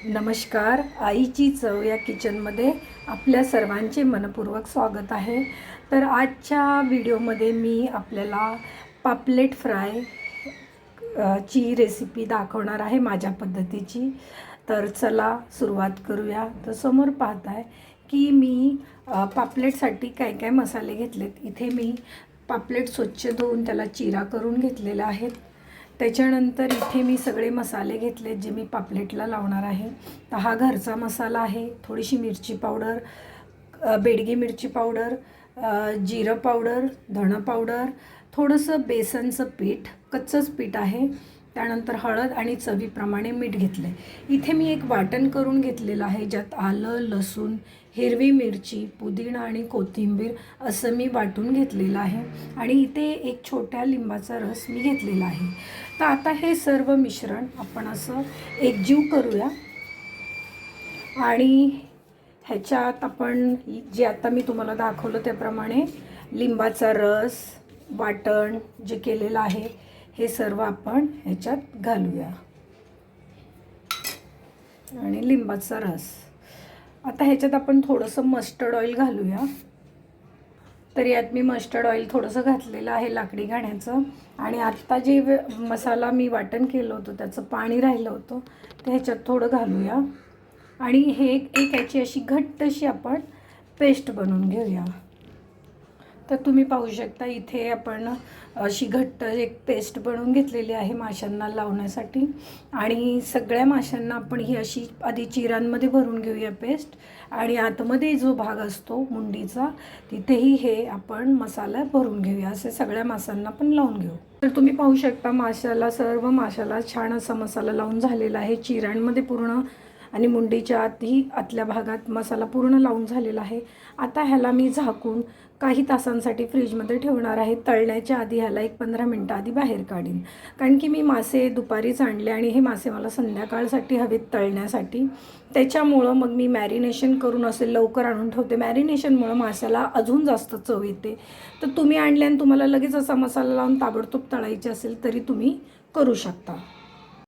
नमस्कार. आईची चव या किचनमध्ये आपल्या सर्वांचे मनपूर्वक स्वागत आहे. तर आजच्या व्हिडिओमध्ये मी आपल्याला पापलेट फ्राय ची रेसिपी दाखवणार आहे माझ्या पद्धतीची. तर चला सुरुवात करूया. तर समोर पाहताय की मी पापलेटसाठी काय काय मसाले घेतलेत. इथे मी पापलेट स्वच्छ धुवून त्याला चिरा करून घेतलेला आहे. त्याच्यानंतर इथे मी सगळे मसाले घेतले जे मी पापलेटला लावणार आहे. तर हा घरचा मसाला आहे. थोडीशी मिरची पावडर, बेडगी मिरची पावडर, जिरं पावडर, धणं पावडर, थोडंसं बेसनचं पीठ, कच्चंच पीठ आहे. त्यानंतर हळद आणि चवीप्रमाणे मीठ घेतलं आहे. इथे मी एक वाटण करून घेतलेलं आहे ज्यात आलं, लसूण, हिरवी मिरची, पुदिना आणि कोथिंबीर असं मी वाटून घेतलेलं आहे. आणि इथे एक छोट्या लिंबाचा रस मी घेतलेला आहे. तर आता हे सर्व मिश्रण आपण असं एकजीव करूया. आणि ह्याच्यात आपण जे आता मी तुम्हाला दाखवलं त्याप्रमाणे लिंबाचा रस, वाटण जे केलेलं आहे हे सर्व आपण ह्याच्यात घालूया. आणि लिंबाचा रस. आता ह्याच्यात आपण थोडंसं मस्टर्ड ऑइल घालूया. तर यात मी मस्टर्ड ऑइल थोडंसं घातलेलं आहे लाकडी घाण्याचं. आणि आत्ता जे मसाला मी वाटण केलं होतं त्याचं पाणी राहिलं होतं ते ह्याच्यात थोडं घालूया. आणि हे एक याची अशी घट्टशी आपण पेस्ट बनवून घेऊया. तर तुम्ही पाहू शकता इथे आपण अशी घट्ट एक पेस्ट बनवून घेतलेली आहे माशांना लावण्यासाठी. आणि सगळ्या माशांना आपण ही अशी आधी चिरांमध्ये भरून घेऊया पेस्ट. आणि आतमध्ये जो भाग असतो मुंडीचा तिथेही हे आपण मसाला भरून घेऊया. असे सगळ्या माशांना पण लावून घेऊ. तर तुम्ही पाहू शकता सर्व माशाला छान असा मसाला लावून झालेला आहे. चिरांमध्ये पूर्ण आणि मुंडीच्या आतल्या भागात मसाला पूर्ण लावून झालेला आहे. आता ह्याला मी झाकून काही तासांसाठी फ्रीजमध्ये ठेवणार आहे. तळण्याच्या आधी ह्याला एक 15 मिनटं आधी बाहेर काढीन. कारण की मी मासे दुपारीच आणले आणि हे मासे मला संध्याकाळसाठी हवेत तळण्यासाठी. त्याच्यामुळं मग मी मॅरिनेशन करून असे लवकर आणून ठेवते. मॅरिनेशनमुळं माशाला अजून जास्त चव येते. तर तुम्ही आणले आणि तुम्हाला लगेच असा मसाला लावून ताबडतोब तळायचे असेल तरी तुम्ही करू शकता.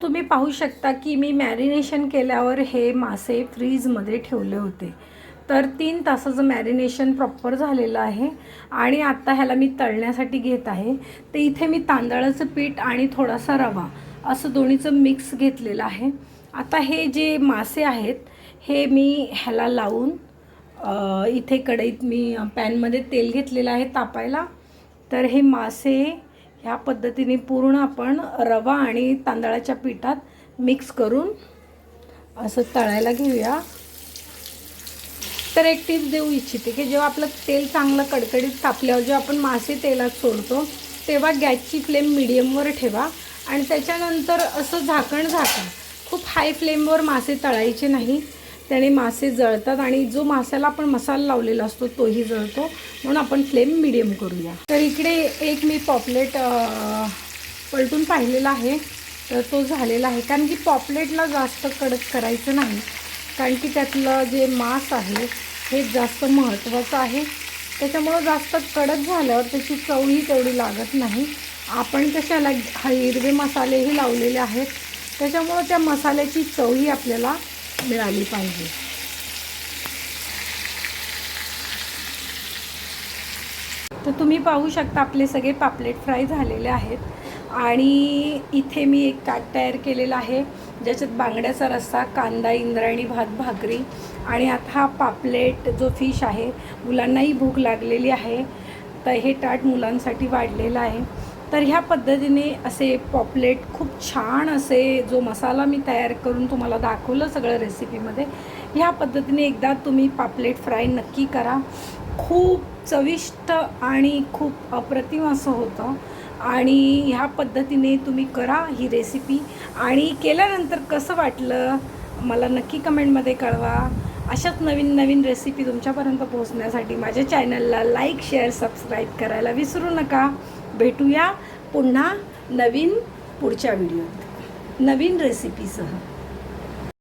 तुम्ही पाहू शकता की मी मॅरिनेशन केल्यावर हे मासे फ्रीजमध्ये ठेवले होते. तर 3 तासाचं मॅरिनेशन प्रॉपर झालेलं आहे. आणि आता ह्याला मी तळण्यासाठी घेत आहे. तर इथे मी तांदळाचं पीठ आणि थोडासा रवा असं दोन्हीचं मिक्स घेतलेलं आहे. आता हे जे मासे आहेत हे मी ह्याला लावून इथे कढईत मी पॅनमध्ये तेल घेतलेलं आहे तापायला. तर हे मासे ह्या पद्धतीने पूर्ण आपण रवा आणि तांदळाच्या पिठात मिक्स करून असं तळायला घेऊया. तर एक टिप्स देऊ इच्छिते की जेव्हा आपलं तेल चांगलं कडकडीत तापल्यावर जेव्हा आपण मासे तेलात सोडतो तेव्हा गॅसची फ्लेम मिडियमवर ठेवा. आणि त्याच्यानंतर असं झाकण झाका. खूप हाय फ्लेमवर मासे तळायचे नाही, त्याने मासे जळतात आणि जो माशाला आपण मसाला लावलेला असतो तोही जळतो. म्हणून आपण फ्लेम मिडियम करूया. तर इकडे एक मी पॉपलेट पलटून पाहिलेला आहे. तर तो झालेला आहे. कारण की पॉपलेटला जास्त कडक करायचं नाही, कारण की त्यातलं जे मांस आहे हे जास्त महत्त्वाचं आहे. त्याच्यामुळं जास्त कडक झाल्यावर त्याची चवही तेवढी लागत नाही. आपण कशाला हिरवे मसालेही लावलेले आहेत त्याच्यामुळं त्या मसाल्याची चवही आपल्याला मिळाली पाहिजे. तर तुम्ही पाहू शकता आपले सगळे पापलेट फ्राय झालेले आहेत. आणि इथे मी एक ताट तयार केलेला आहे ज्याच्यात बांगड्याचा रस्सा, कांदा, इंद्रायणी भात, भाकरी. आणि आता हा पापलेट जो फिश आहे, मुलांनाही भूक लागलेली आहे तर हे ताट मुलांसाठी वाढलेलं आहे. तर ह्या पद्धतीने असे पॉपलेट खूप छान असे जो मसाला मी तयार करून तुम्हाला दाखवलं सगळं रेसिपीमध्ये, ह्या पद्धतीने एकदा तुम्ही पापलेट फ्राय नक्की करा. खूप चविष्ट आणि खूप अप्रतिम असं होतं. आणि ह्या पद्धतीने तुम्ही करा ही रेसिपी. आणि केल्यानंतर कसं वाटलं मला नक्की कमेंटमध्ये कळवा. अशाच नवीन नवीन रेसिपी तुमच्यापर्यंत पोहोचण्यासाठी माझ्या चॅनलला लाईक, शेअर, सबस्क्राईब करायला विसरू नका. भेटूया पुन्हा पुढच्या व्हिडिओत नवीन रेसिपीसह.